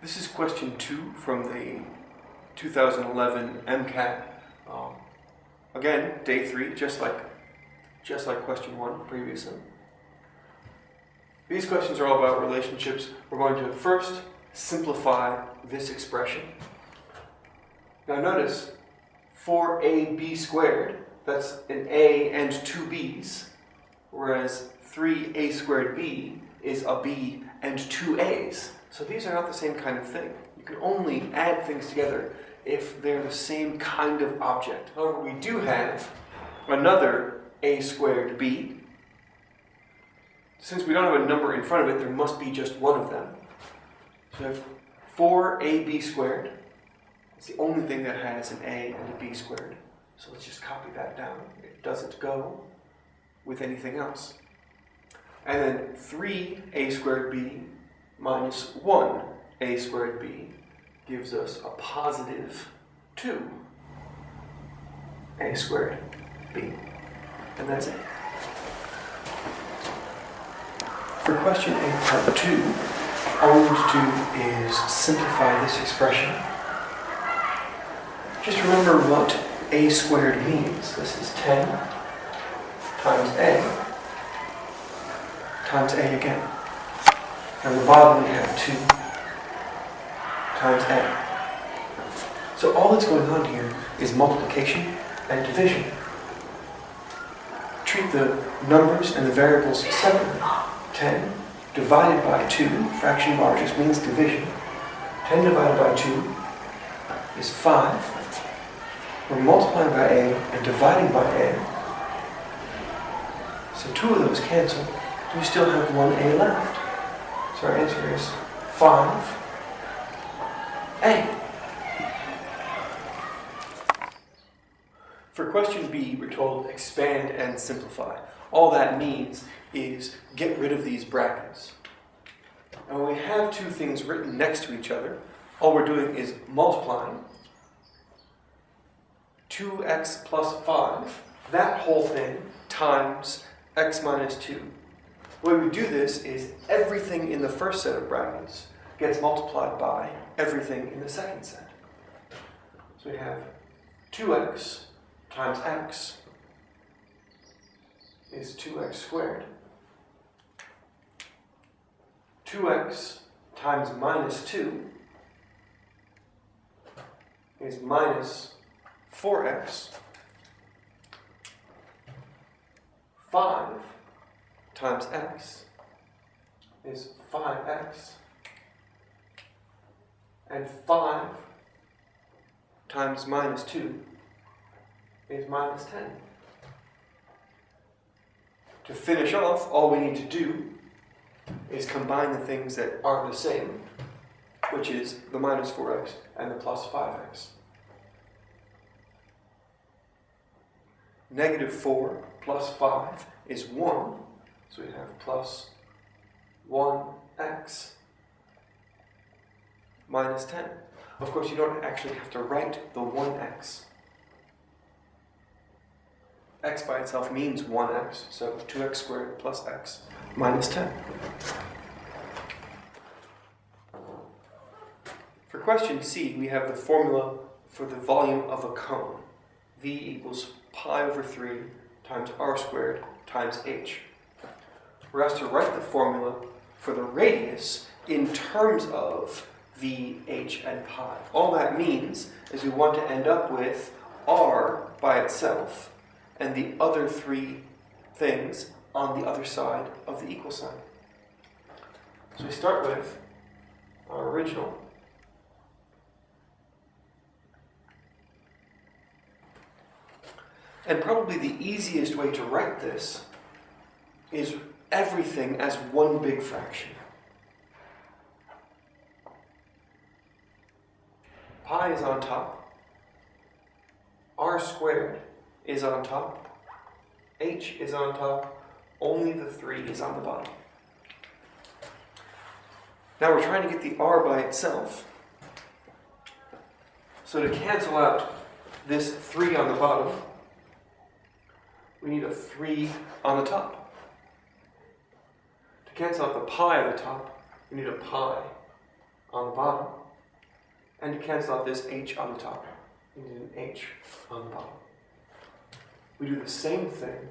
This is question 2 from the 2011 mCAT. Again, day 3, just like question 1 previously. These questions are all about relationships. We're going to first simplify this expression. Now notice, 4ab squared, that's an a and two b's, whereas 3a squared b is a b and two a's. So these are not the same kind of thing. You can only add things together if they're the same kind of object. However, we do have another a squared b. Since we don't have a number in front of it, there must be just one of them. So we have 4ab squared. It's the only thing that has an a and a b squared. So let's just copy that down. It doesn't go with anything else. And then 3a squared b minus 1a squared b gives us a positive 2a squared b. And that's it. For question 8, part 2, all we need to do is simplify this expression. Just remember what a squared means. This is 10 times a times a again. And on the bottom we have 2 times a. So all that's going on here is multiplication and division. Treat the numbers and the variables separately. 10 divided by 2, fraction bar just means division. 10 divided by 2 is 5. We're multiplying by a and dividing by a. So 2 of those cancel. We still have 1a left. So our answer is 5a. For question B, we're told expand and simplify. All that means is get rid of these brackets. And when we have two things written next to each other, all we're doing is multiplying 2x plus 5, that whole thing, times x minus 2. The way we do this is everything in the first set of brackets gets multiplied by everything in the second set. So we have 2x times x is 2x squared. 2x times minus 2 is minus 4x. 5 times x is 5x. And 5 times minus 2 is minus 10. To finish off, all we need to do is combine the things that are the same, which is the minus 4x and the plus 5x. Negative 4 plus 5 is 1, so we have plus 1x minus 10. Of course, you don't actually have to write the 1x. X by itself means 1x, so 2x squared plus x minus 10. For question C, we have the formula for the volume of a cone. V equals pi over 3 times r squared times h. We're asked to write the formula for the radius in terms of v, h, and pi. All that means is we want to end up with r by itself and the other three things on the other side of the equal sign. So we start with our original. And probably the easiest way to write this is everything as one big fraction. Pi is on top. R squared is on top. H is on top. Only the 3 is on the bottom. Now we're trying to get the r by itself. So to cancel out this 3 on the bottom, we need a 3 on the top. To cancel out the pi on the top, we need a pi on the bottom. And to cancel out this h on the top, we need an h on the bottom. We do the same thing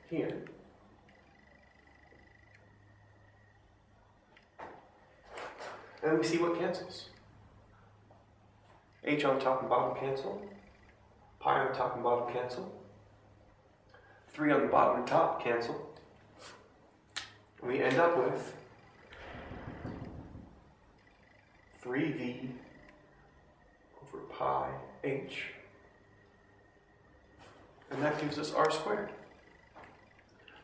here. And we see what cancels. H on top and bottom cancel. Pi on top and bottom cancel. 3 on the bottom and top cancel. And we end up with 3v over pi h. And that gives us r squared.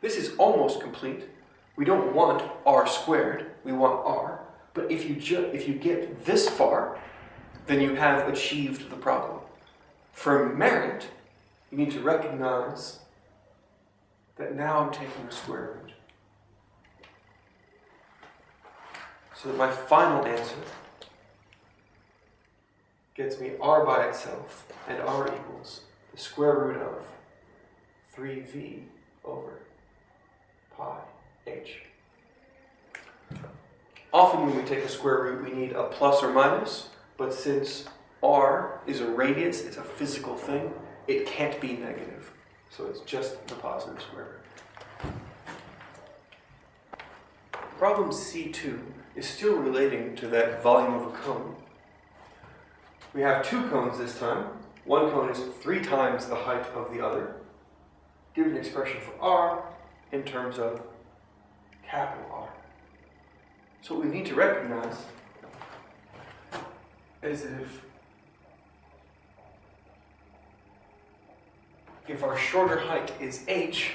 This is almost complete. We don't want r squared, we want r. But if you get this far, then you have achieved the problem. For merit, you need to recognize that now I'm taking the square root. So that my final answer gets me r by itself, and r equals the square root of 3v over pi h. Often when we take a square root, we need a plus or minus, but since r is a radius, it's a physical thing, it can't be negative. So it's just the positive square root. Problem C2 is still relating to that volume of a cone. We have 2 cones this time. One cone is 3 times the height of the other. Give an expression for r in terms of capital R. So what we need to recognize is that if our shorter height is h,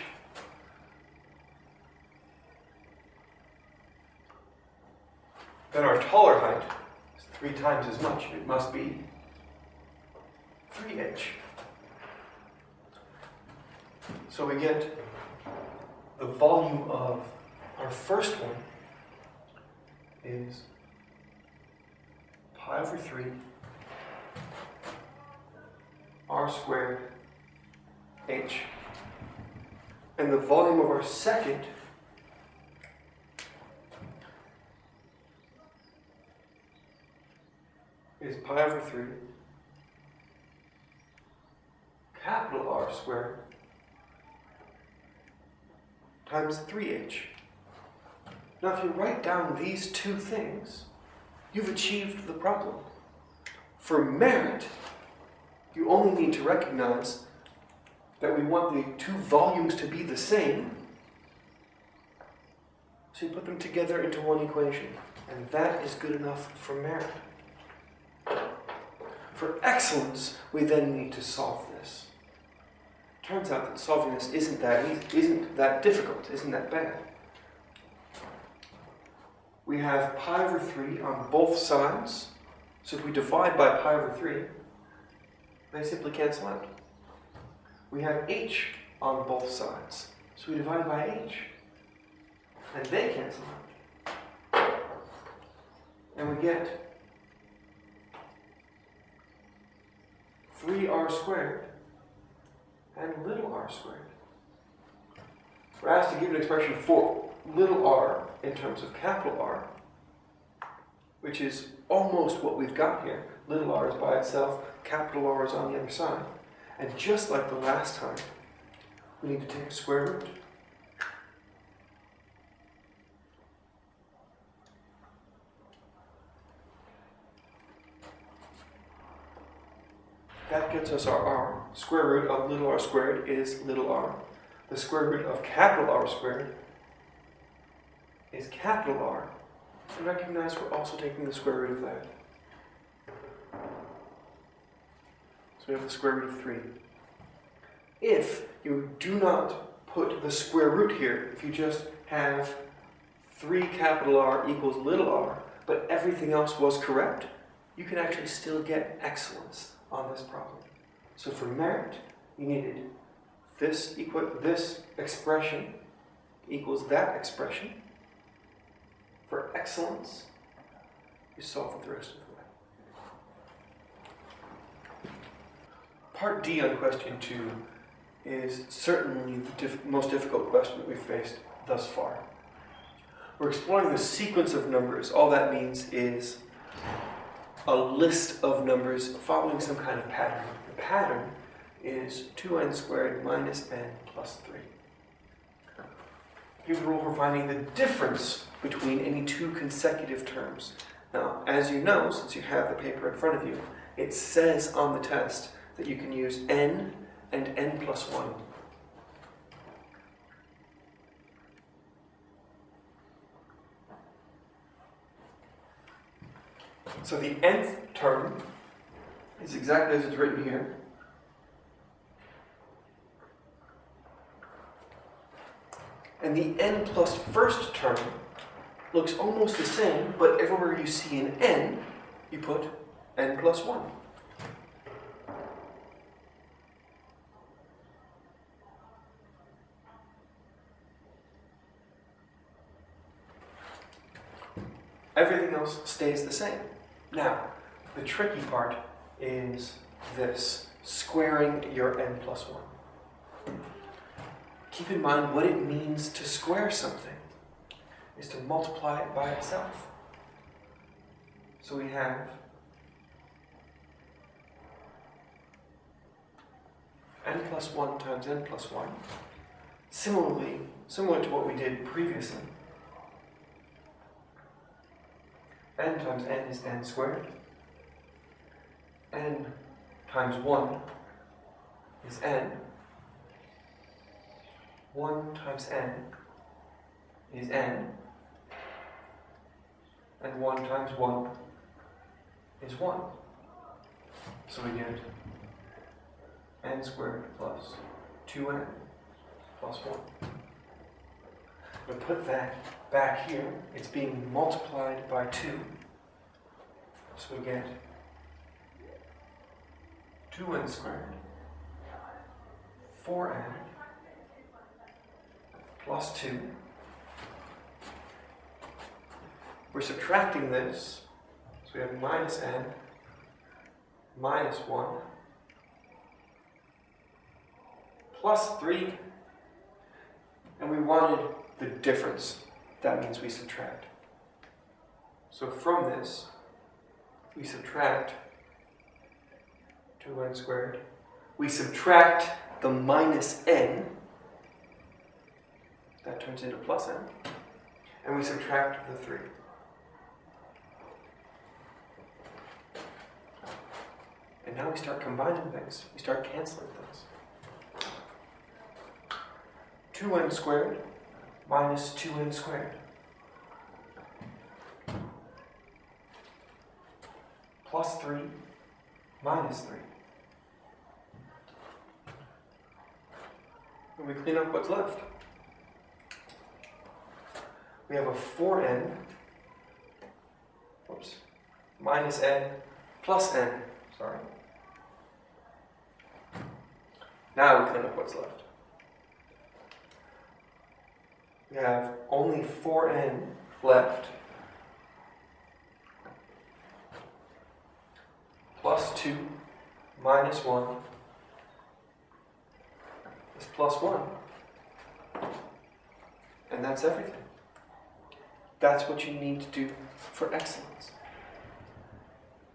then our taller height is 3 times as much. It must be 3h. So we get the volume of our first one is pi over 3 r squared h. And the volume of our second is pi over 3 capital R squared times 3h. Now if you write down these 2 things, you've achieved the problem. For merit, you only need to recognize that we want the 2 volumes to be the same, so you put them together into one equation, and that is good enough for merit. For excellence, we then need to solve this. Turns out that solving this isn't that difficult, isn't that bad. We have pi over 3 on both sides, so if we divide by pi over 3, they simply cancel out. We have h on both sides, so we divide by h, and they cancel out. And we get 3r squared and little r squared. We're asked to give an expression for little r in terms of capital R, which is almost what we've got here. Little r is by itself, capital R is on the other side. And just like the last time, we need to take a square root. That gets us our r. Square root of little r squared is little r. The square root of capital R squared is capital R. And recognize we're also taking the square root of that. So we have the square root of 3. If you do not put the square root here, if you just have 3 capital R equals little r, but everything else was correct, you can actually still get excellence on this problem. So for merit, you needed this expression equals that expression. For excellence, you solve it the rest of the way. Part D on question 2 is certainly the most difficult question that we've faced thus far. We're exploring the sequence of numbers. All that means is a list of numbers following some kind of pattern. The pattern is 2n squared minus n plus 3. Here's the rule for finding the difference between any two consecutive terms. Now, as you know, since you have the paper in front of you, it says on the test that you can use n and n plus 1. So the nth term is exactly as it's written here. And the n plus first term looks almost the same, but everywhere you see an n, you put n plus 1. Everything else stays the same. Now, the tricky part is this, squaring your n plus 1. Keep in mind what it means to square something is to multiply it by itself. So we have n plus 1 times n plus 1. Similar to what we did previously. N times n is n squared. N times 1 is n. 1 times n is n. And 1 times 1 is 1. So we get n squared plus 2n plus 1. But put that back here, it's being multiplied by 2. So we get 2n squared, 4n plus 2. We're subtracting this, so we have minus n minus 1 plus 3, and we wanted the difference. That means we subtract. So from this, we subtract 2n squared. We subtract the minus n. That turns into plus n. And we subtract the 3. And now we start combining things. We start canceling things. 2n squared minus 2n squared. Plus 3 minus 3. And we clean up what's left. We have a 4n minus n plus n. Sorry. Now we clean up what's left. We have only 4n left, plus 2 minus 1 is plus 1. And that's everything. That's what you need to do for excellence.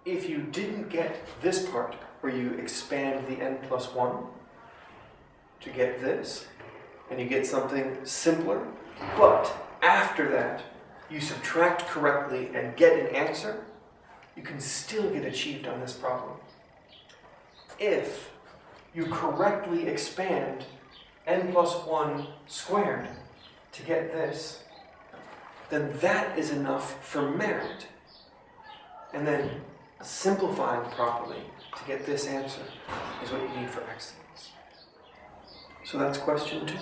If you didn't get this part, where you expand the n plus 1 to get this, and you get something simpler, but after that, you subtract correctly and get an answer, you can still get achieved on this problem. If you correctly expand n plus 1 squared to get this, then that is enough for merit. And then simplifying properly to get this answer is what you need for excellence. So that's question 2.